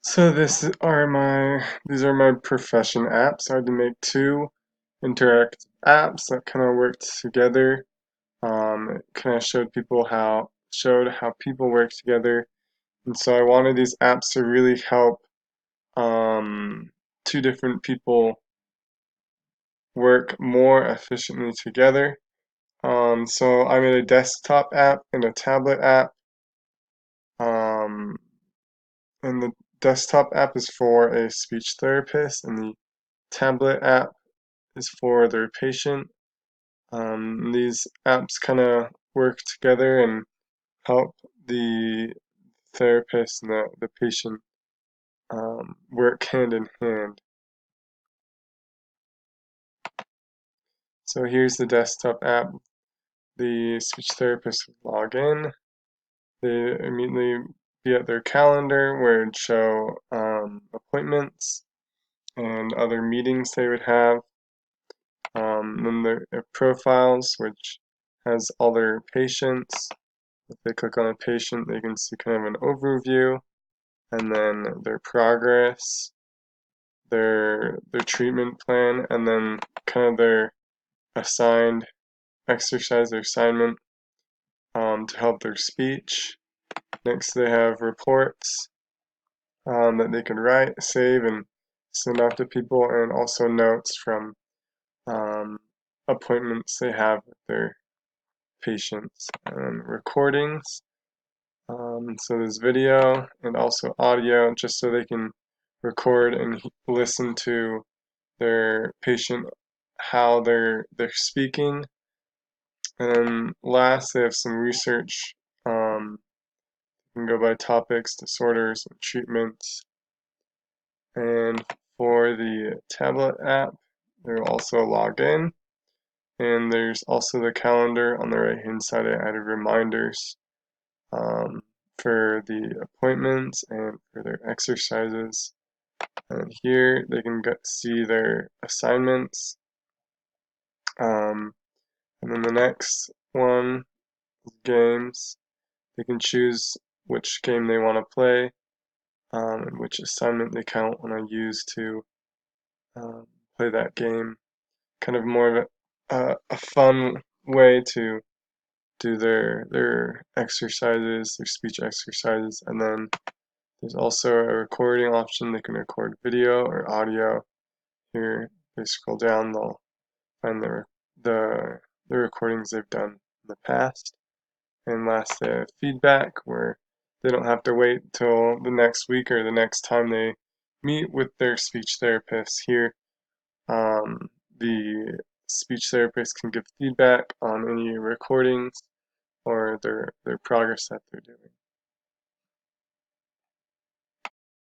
So these are my profession apps. I had to make two interactive apps that kind of worked together. It kind of showed how people work together, and so I wanted these apps to really help um, two different people work more efficiently together. So I made a desktop app and a tablet app. Um, and the desktop app is for a speech therapist, and the tablet app is for their patient. These apps kind of work together and help the therapist and the patient work hand in hand. So here's the desktop app. The speech therapist would log in. They immediately be at their calendar where it'd show appointments and other meetings they would have. Then their profiles, which has all their patients. If they click on a patient, they can see kind of an overview, and then their progress, their treatment plan, and then kind of their assigned exercise or assignment to help their speech. Next, they have reports that they can write, save, and send off to people, and also notes from um, appointments they have with their patients, and recordings. So there's video and also audio, just so they can record and listen to their patient how they're speaking. And then last, they have some research. You can go by topics, disorders, and treatments. And for the tablet app, they'll also log in. And there's also the calendar on the right hand side. I added reminders um, for the appointments and for their exercises. And here they can see their assignments. Um, and then the next one is games. They can choose which game they want to play and which assignment they count when I use to um, play that game. Kind of more of a fun way to do their exercises, their speech exercises, and then there's also a recording option. They can record video or audio. Here, they scroll down, they'll find the the recordings they've done in the past. And last, they have feedback, where they don't have to wait till the next week or the next time they meet with their speech therapist. Here, the speech therapist can give feedback on any recordings or their progress that they're doing.